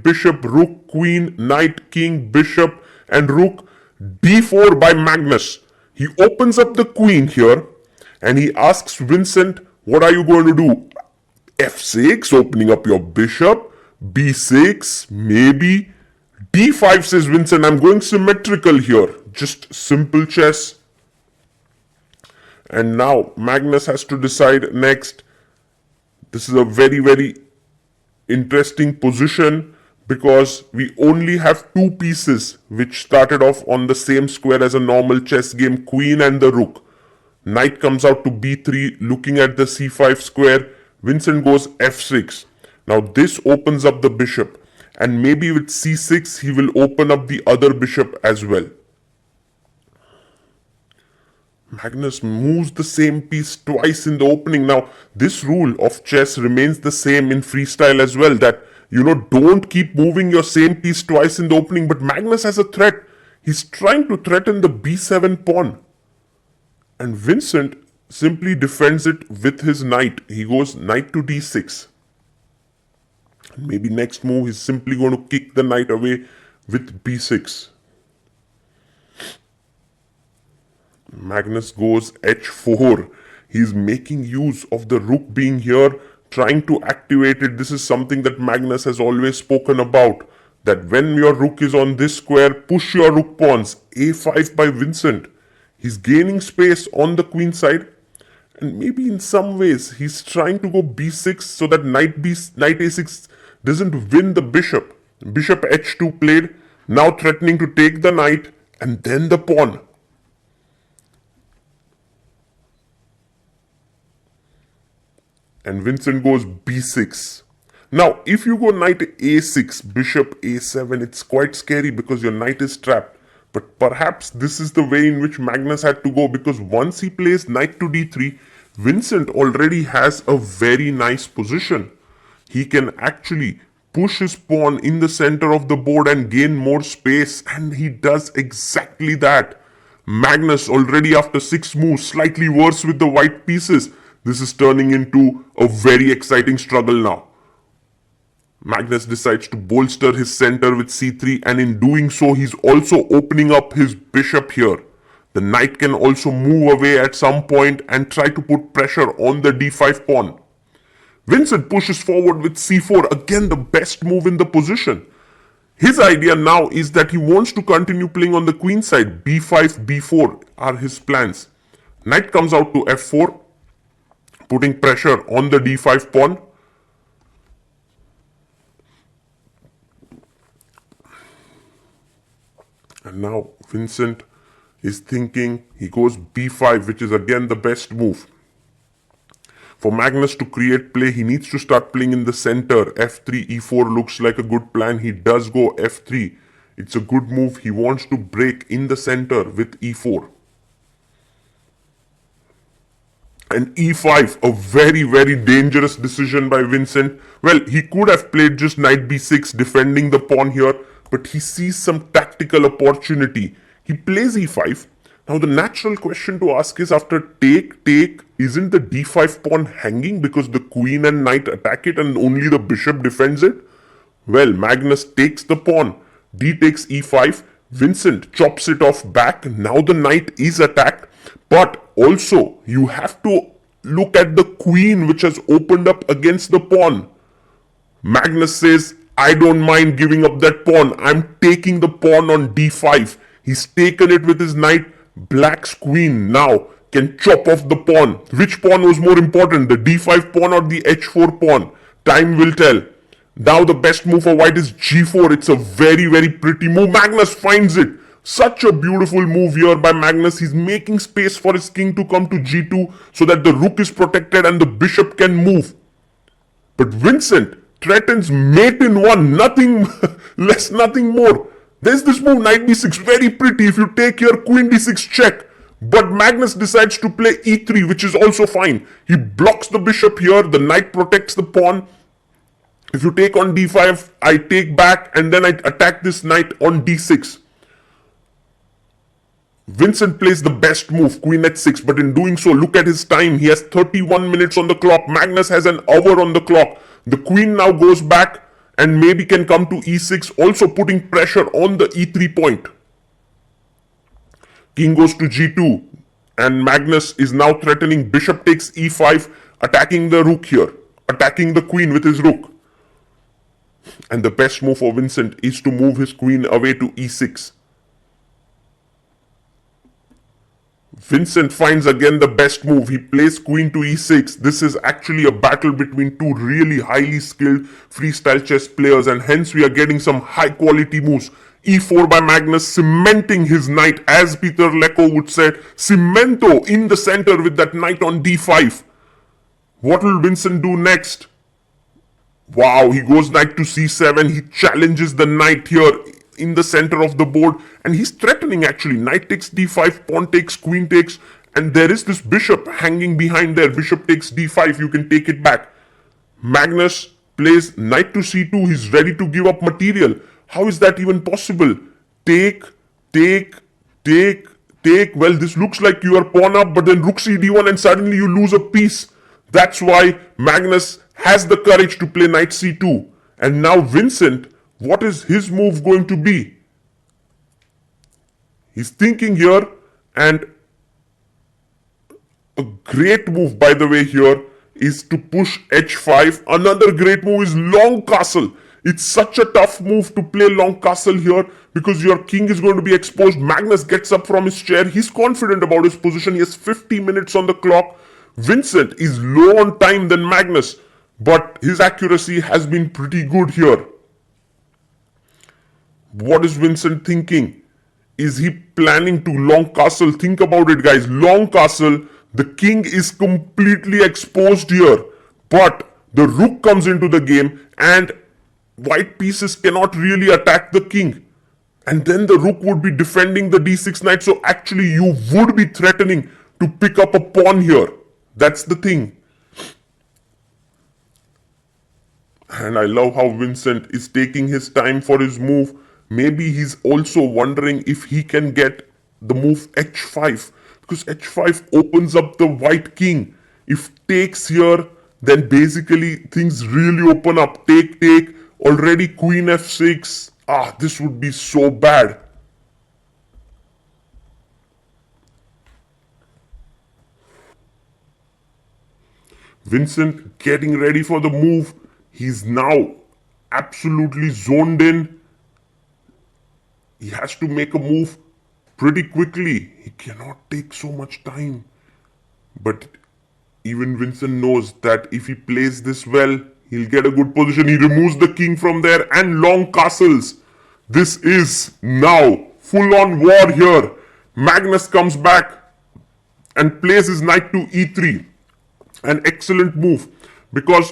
bishop, rook, queen, knight, king, bishop, and rook. d4 by Magnus. He opens up the queen here and he asks Vincent, what are you going to do? f6, opening up your bishop. b6, maybe. d5 says Vincent, I'm going symmetrical here. Just simple chess. And now Magnus has to decide next. This is a very, very interesting position because we only have two pieces which started off on the same square as a normal chess game, queen and the rook. Knight comes out to b3, looking at the c5 square. Vincent goes f6. Now this opens up the bishop, and maybe with c6 he will open up the other bishop as well. Magnus moves the same piece twice in the opening. Now, this rule of chess remains the same in freestyle as well, that, don't keep moving your same piece twice in the opening. But Magnus has a threat. He's trying to threaten the b7 pawn. And Vincent simply defends it with his knight. He goes knight to d6. And maybe next move he's simply going to kick the knight away with b6. Magnus goes h4. He's making use of the rook being here, trying to activate it. This is something that Magnus has always spoken about, that when your rook is on this square, push your rook pawns. a5 by Vincent. He's gaining space on the queen side, and maybe in some ways he's trying to go b6 so that knight a6 doesn't win the bishop. Bishop h2 played, now threatening to take the knight and then the pawn. And Vincent goes b6. Now, if you go knight a6, bishop a7, it's quite scary because your knight is trapped. But perhaps this is the way in which Magnus had to go, because once he plays knight to d3, Vincent already has a very nice position. He can actually push his pawn in the center of the board and gain more space, and he does exactly that. Magnus already after 6 moves, slightly worse with the white pieces. This is turning into a very exciting struggle now. Magnus decides to bolster his center with c3, and in doing so, he's also opening up his bishop here. The knight can also move away at some point and try to put pressure on the d5 pawn. Vincent pushes forward with c4, again the best move in the position. His idea now is that he wants to continue playing on the queen side. b5, b4 are his plans. Knight comes out to f4. Putting pressure on the d5 pawn. And now Vincent is thinking, he goes b5, which is again the best move. For Magnus to create play, he needs to start playing in the center. f3, e4 looks like a good plan. He does go f3. It's a good move. He wants to break in the center with e4. And e5, a very, very dangerous decision by Vincent. Well, he could have played just knight b6, defending the pawn here, but he sees some tactical opportunity. He plays e5. Now, the natural question to ask is, after take, isn't the d5 pawn hanging because the queen and knight attack it and only the bishop defends it? Well, Magnus takes the pawn. D takes e5. Vincent chops it off back. Now the knight is attacked. But also, you have to look at the queen which has opened up against the pawn. Magnus says, I don't mind giving up that pawn. I'm taking the pawn on d5. He's taken it with his knight. Black's queen now can chop off the pawn. Which pawn was more important, the d5 pawn or the h4 pawn? Time will tell. Now the best move for white is g4. It's a very, very pretty move. Magnus finds it. Such a beautiful move here by Magnus. He's making space for his king to come to g2 so that the rook is protected and the bishop can move. But Vincent threatens mate in one. Nothing less, nothing more. There's this move, knight b6, very pretty. If you take here, queen d6 check. But Magnus decides to play e3, which is also fine. He blocks the bishop here. The knight protects the pawn. If you take on d5, I take back and then I attack this knight on d6. Vincent plays the best move, queen h6, but in doing so, look at his time. He has 31 minutes on the clock. Magnus has an hour on the clock. The queen now goes back and maybe can come to e6, also putting pressure on the e3 point. King goes to g2, and Magnus is now threatening bishop takes e5, attacking the rook here, attacking the queen with his rook. And the best move for Vincent is to move his queen away to e6. Vincent finds again the best move. He plays queen to e6. This is actually a battle between two really highly skilled freestyle chess players, and hence we are getting some high quality moves. e4 by Magnus, cementing his knight, as Peter Lecco would say, cemento in the center with that knight on d5. What will Vincent do next? Wow, he goes knight to c7. He challenges the knight here in the center of the board, and he's threatening actually. Knight takes d5, pawn takes, queen takes, and there is this bishop hanging behind there. Bishop takes d5, you can take it back. Magnus plays knight to c2. He's ready to give up material. How is that even possible? Take, take, take, take. Well, this looks like you are pawn up, but then rook cd1 and suddenly you lose a piece. That's why Magnus has the courage to play knight c2. And now Vincent, what is his move going to be? He's thinking here, and a great move, by the way, here is to push h5. Another great move is long castle. It's such a tough move to play long castle here because your king is going to be exposed. Magnus gets up from his chair. He's confident about his position. He has 50 minutes on the clock. Vincent is low on time than Magnus, but his accuracy has been pretty good here. What is Vincent thinking? Is he planning to long castle? Think about it, guys. Long castle, the king is completely exposed here, but the rook comes into the game and white pieces cannot really attack the king. And then the rook would be defending the d6 knight, so actually you would be threatening to pick up a pawn here. That's the thing. And I love how Vincent is taking his time for his move. Maybe he's also wondering if he can get the move h5, because h5 opens up the white king. If takes here, then basically things really open up. Take, take, already queen f6. This would be so bad. Vincent getting ready for the move. He's now absolutely zoned in. He has to make a move pretty quickly. He cannot take so much time. But even Vincent knows that if he plays this well, he'll get a good position. He removes the king from there and long castles. This is now full-on war here. Magnus comes back and plays his knight to e3. An excellent move, because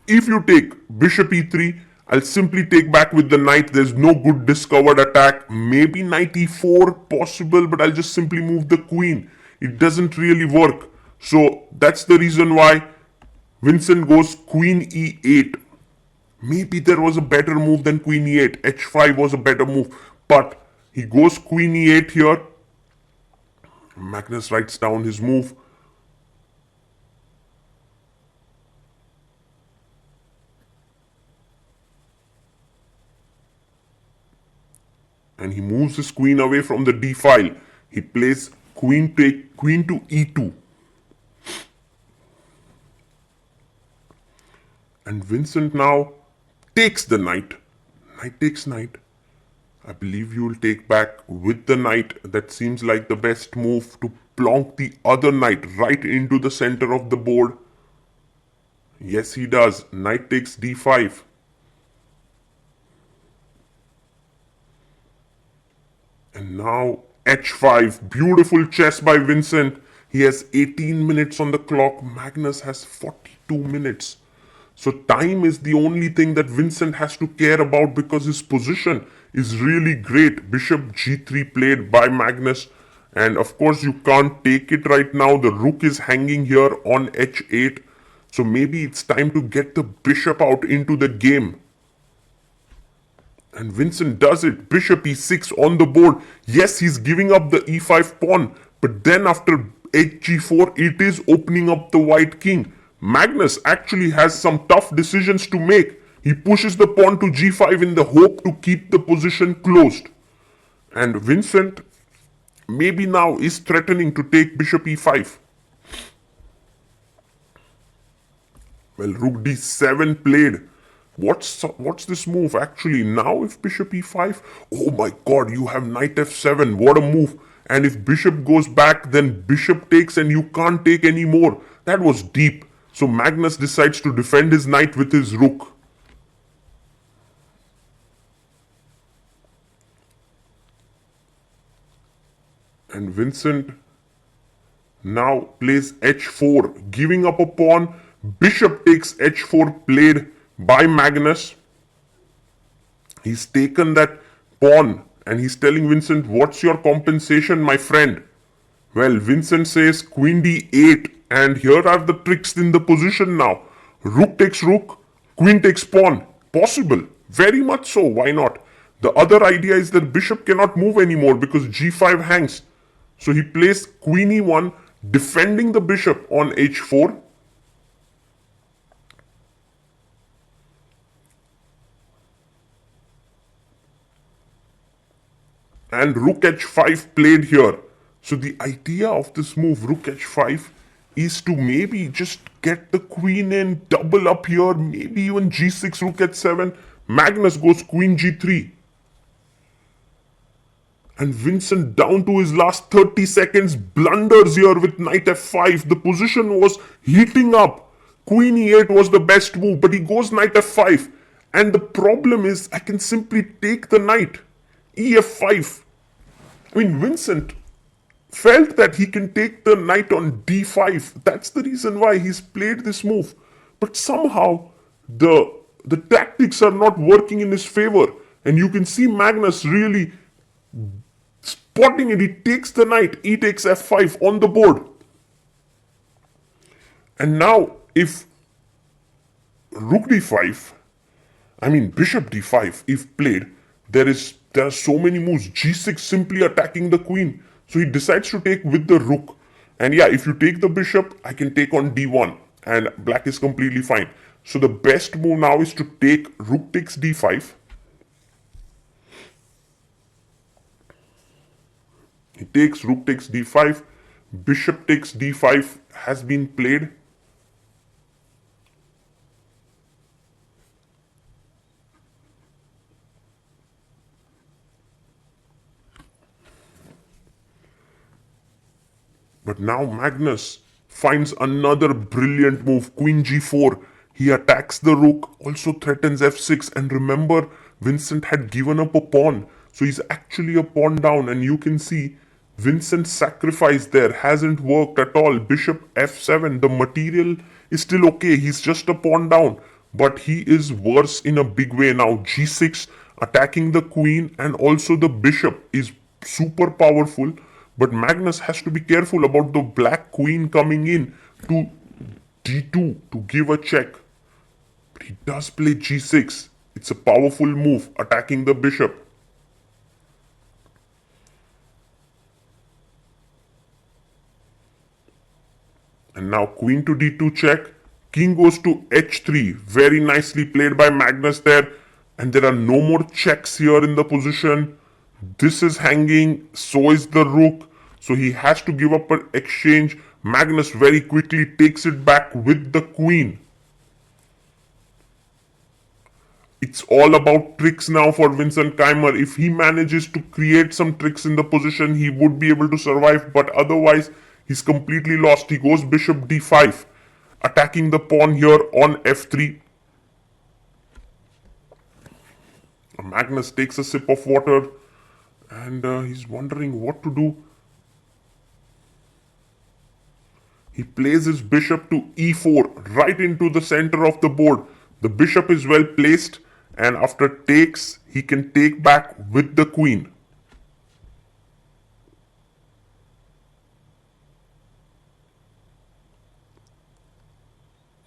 if you take bishop e3, I'll simply take back with the knight. There's no good discovered attack. Maybe knight e4 possible, but I'll just simply move the queen. It doesn't really work. So that's the reason why Vincent goes queen e8. Maybe there was a better move than queen e8. h5 was a better move, but he goes queen e8 here. Magnus writes down his move. And he moves his queen away from the d file. He plays queen to e2. And Vincent now takes the knight. Knight takes knight. I believe you will take back with the knight. That seems like the best move, to plonk the other knight right into the center of the board. Yes, he does. Knight takes d5. And now h5. Beautiful chess by Vincent. He has 18 minutes on the clock. Magnus has 42 minutes. So time is the only thing that Vincent has to care about, because his position is really great. Bishop g3 played by Magnus. And of course you can't take it right now. The rook is hanging here on h8. So maybe it's time to get the bishop out into the game. And Vincent does it. Bishop e6 on the board. Yes, he's giving up the e5 pawn. But then after hg4, it is opening up the white king. Magnus actually has some tough decisions to make. He pushes the pawn to g5 in the hope to keep the position closed. And Vincent maybe now is threatening to take bishop e5. Well, rook d7 played. What's this move actually? Now if bishop e5, oh my god, you have knight f7. What a move. And if bishop goes back, then bishop takes and you can't take anymore. That was deep. So Magnus decides to defend his knight with his rook. And Vincent now plays h4, giving up a pawn. Bishop takes h4 played by Magnus. He's taken that pawn and he's telling Vincent, what's your compensation, my friend? Well, Vincent says queen d8, and here are the tricks in the position now. Rook takes rook, queen takes pawn. Possible. Very much so. Why not? The other idea is that bishop cannot move anymore because g5 hangs. So he plays queen e1, defending the bishop on h4. And rook h5 played here. So the idea of this move, rook h5, is to maybe just get the queen in, double up here, maybe even g6, rook h7. Magnus goes queen g3. And Vincent down to his last 30 seconds, blunders here with knight f5. The position was heating up. Queen e8 was the best move, but he goes knight f5. And the problem is, I can simply take the knight. ef5. I mean, Vincent felt that he can take the knight on d5. That's the reason why he's played this move. But somehow, the tactics are not working in his favor. And you can see Magnus really spotting it. He takes the knight, he takes f5 on the board. And now, if rook d5, I mean bishop d5, if played, there are so many moves. g6 simply attacking the queen. So he decides to take with the rook. And yeah, if you take the bishop, I can take on d1. And black is completely fine. So the best move now is to take rook takes d5. He takes rook takes d5. Bishop takes d5 has been played. But now Magnus finds another brilliant move, queen g4. He attacks the rook, also threatens f6. And remember, Vincent had given up a pawn. So he's actually a pawn down. And you can see Vincent's sacrifice there hasn't worked at all. Bishop f7, the material is still okay. He's just a pawn down. But he is worse in a big way now. g6 attacking the queen, and also the bishop is super powerful. But Magnus has to be careful about the black queen coming in to d2 to give a check. But he does play g6. It's a powerful move, attacking the bishop. And now queen to d2 check. King goes to h3. Very nicely played by Magnus there. And there are no more checks here in the position. This is hanging, so is the rook. So he has to give up an exchange. Magnus very quickly takes it back with the queen. It's all about tricks now for Vincent Keymer. If he manages to create some tricks in the position, he would be able to survive. But otherwise, he's completely lost. He goes bishop d5, attacking the pawn here on f3. Magnus takes a sip of water. And he's wondering what to do. He plays his bishop to e4, right into the center of the board. The bishop is well placed, and after takes, he can take back with the queen.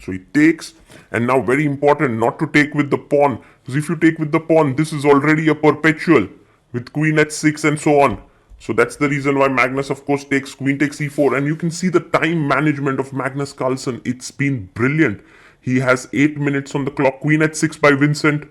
So he takes, and now very important not to take with the pawn. Because if you take with the pawn, this is already a perpetual with queen h6 and so on. So that's the reason why Magnus, of course, takes queen takes e4. And you can see the time management of Magnus Carlsen. It's been brilliant. He has 8 minutes on the clock. Queen h6 by Vincent.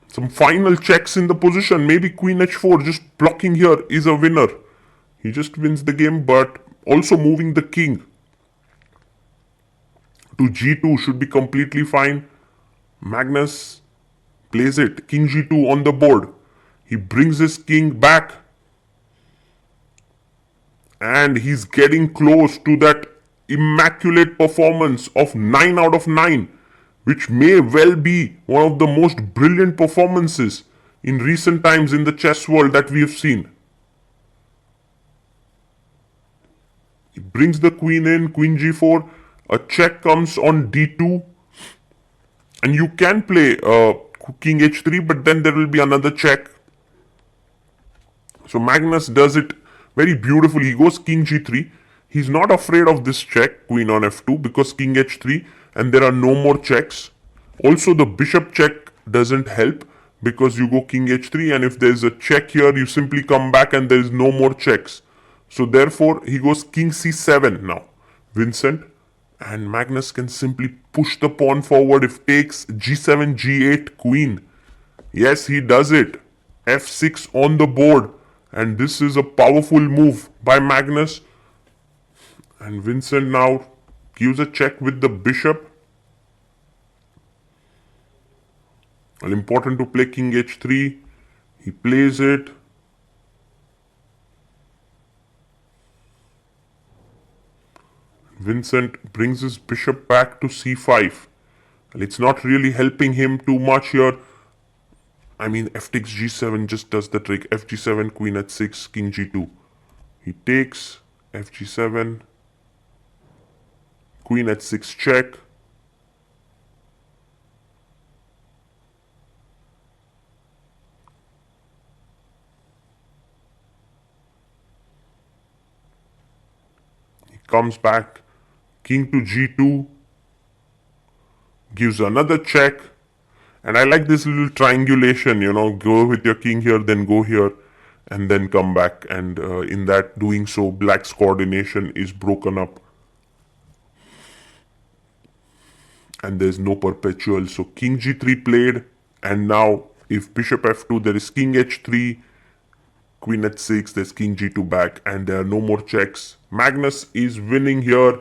Some final checks in the position. Maybe queen h4. Just blocking here is a winner. He just wins the game, but also moving the king to g2 should be completely fine. Magnus plays it. King g2 on the board. He brings his king back. And he's getting close to that immaculate performance of 9 out of 9, which may well be one of the most brilliant performances in recent times in the chess world that we have seen. He brings the queen in, queen g4, a check comes on d2, and you can play king h3, but then there will be another check. So Magnus does it very beautifully. He goes king g3. He's not afraid of this check, queen on f2, because king h3, and there are no more checks. Also, the bishop check doesn't help because you go king h3, and if there's a check here, you simply come back and there's no more checks. So therefore, he goes king c7 now, Vincent. And Magnus can simply push the pawn forward if takes g7, g8, queen. Yes, he does it. f6 on the board. And this is a powerful move by Magnus. And Vincent now gives a check with the bishop. Well, important to play king h3. He plays it. Vincent brings his bishop back to c5. And it's not really helping him too much here. I mean, f takes g7 just does the trick. f g7, queen h6, king g2. He takes f g7, queen h6 check. He comes back, king to g2, gives another check. And I like this little triangulation, go with your king here, then go here, and then come back. And in that doing so, black's coordination is broken up. And there's no perpetual. So king g3 played, and now if bishop f2, there is king h3, queen h6, there's king g2 back, and there are no more checks. Magnus is winning here.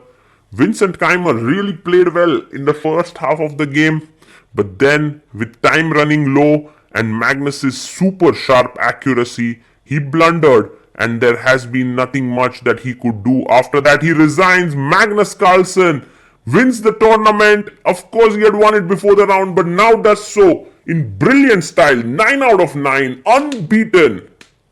Vincent Keymer really played well in the first half of the game. But then, with time running low and Magnus's super sharp accuracy, he blundered, and there has been nothing much that he could do. After that, he resigns. Magnus Carlsen wins the tournament. Of course, he had won it before the round, but now does so in brilliant style. 9 out of 9, unbeaten,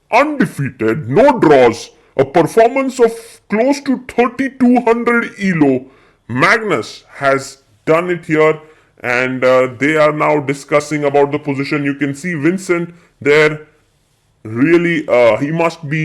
undefeated, no draws. A performance of close to 3200 ELO. Magnus has done it here. And they are now discussing about the position. You can see Vincent there. Really, he must be